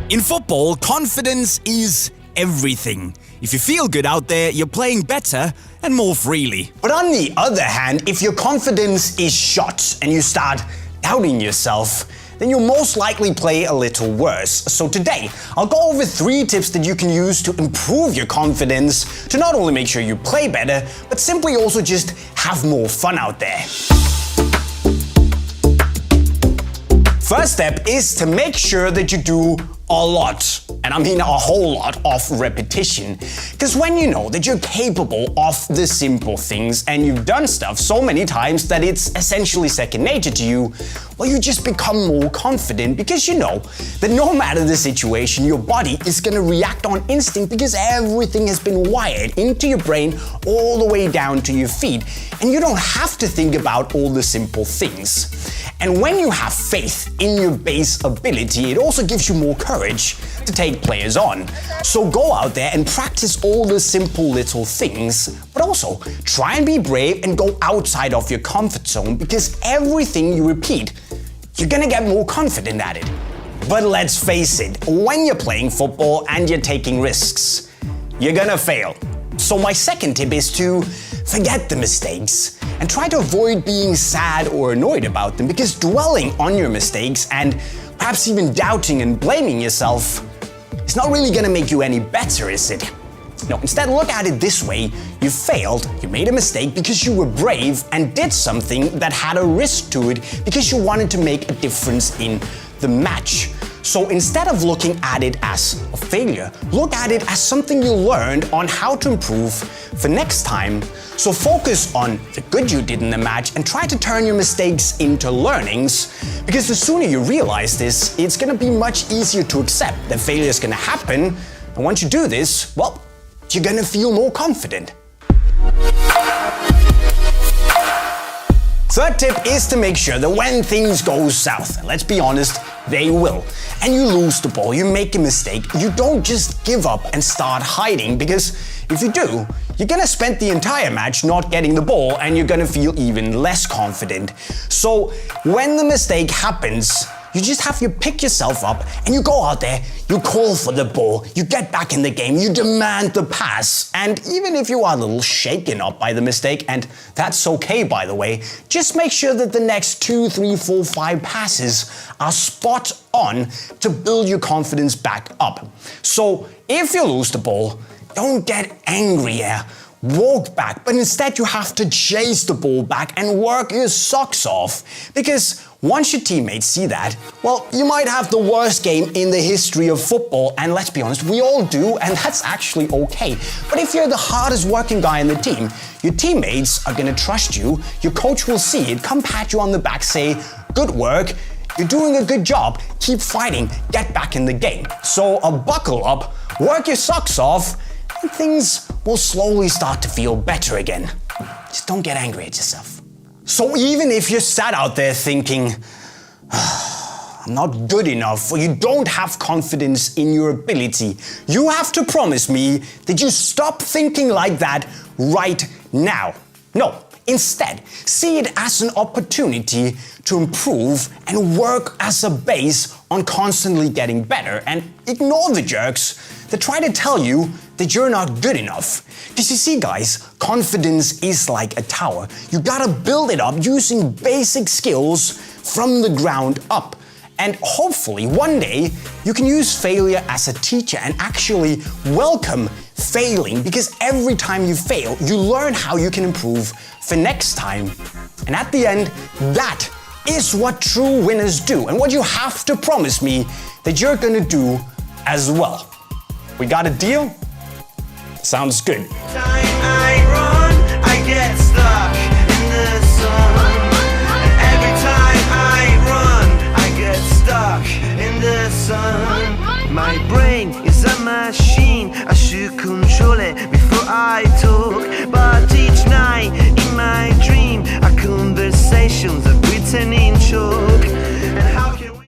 In football, confidence is everything. If you feel good out there, you're playing better and more freely. But on the other hand, if your confidence is shot and you start doubting yourself, then you'll most likely play a little worse. So today, I'll go over 3 tips that you can use to improve your confidence, to not only make sure you play better, but simply also just have more fun out there. First step is to make sure that you do a lot, and I mean a whole lot of repetition. Because when you know that you're capable of the simple things and you've done stuff so many times that it's essentially second nature to you, well, you just become more confident because you know that no matter the situation, your body is going to react on instinct because everything has been wired into your brain all the way down to your feet, and you don't have to think about all the simple things. And when you have faith in your base ability, it also gives you more courage to take players on. So go out there and practice all the simple little things, but also try and be brave and go outside of your comfort zone, because everything you repeat, you're gonna get more confident at it. But let's face it, when you're playing football and you're taking risks, you're gonna fail. So my second tip is to forget the mistakes and try to avoid being sad or annoyed about them, because dwelling on your mistakes and perhaps even doubting and blaming yourself is not really gonna make you any better, is it? No, instead look at it this way: you failed, you made a mistake because you were brave and did something that had a risk to it because you wanted to make a difference in the match. So instead of looking at it as a failure, look at it as something you learned on how to improve for next time. So focus on the good you did in the match and try to turn your mistakes into learnings, because the sooner you realize this, it's gonna be much easier to accept that failure is gonna happen. And once you do this, well, you're gonna feel more confident. Third tip is to make sure that when things go south, and let's be honest, they will, and you lose the ball, you make a mistake, you don't just give up and start hiding, because if you do, you're gonna spend the entire match not getting the ball and you're gonna feel even less confident. So when the mistake happens, you just have to pick yourself up and you go out there, you call for the ball, you get back in the game, you demand the pass. And even if you are a little shaken up by the mistake, and that's okay by the way, just make sure that the next 2, 3, 4, 5 passes are spot on to build your confidence back up. So if you lose the ball, don't get angry here. Walk back, but instead you have to chase the ball back and work your socks off. Because once your teammates see that, well, you might have the worst game in the history of football, and let's be honest, we all do, and that's actually okay. But if you're the hardest working guy in the team, your teammates are gonna trust you, your coach will see it, come pat you on the back, say, good work, you're doing a good job, keep fighting, get back in the game. So buckle up, work your socks off, and things will slowly start to feel better again. Just don't get angry at yourself. So even if you're sat out there thinking, I'm not good enough, or you don't have confidence in your ability, you have to promise me that you stop thinking like that right now. No, instead, see it as an opportunity to improve and work as a base on constantly getting better, and ignore the jerks that try to tell you that you're not good enough. Because you see guys, confidence is like a tower. You gotta build it up using basic skills from the ground up. And hopefully one day you can use failure as a teacher and actually welcome failing, because every time you fail, you learn how you can improve for next time. And at the end, that is what true winners do, and what you have to promise me that you're gonna do as well. We got a deal? Sounds good. I run, I get stuck in the sun. And every time I run, I get stuck in the sun. My brain is a machine, I should control it before I do.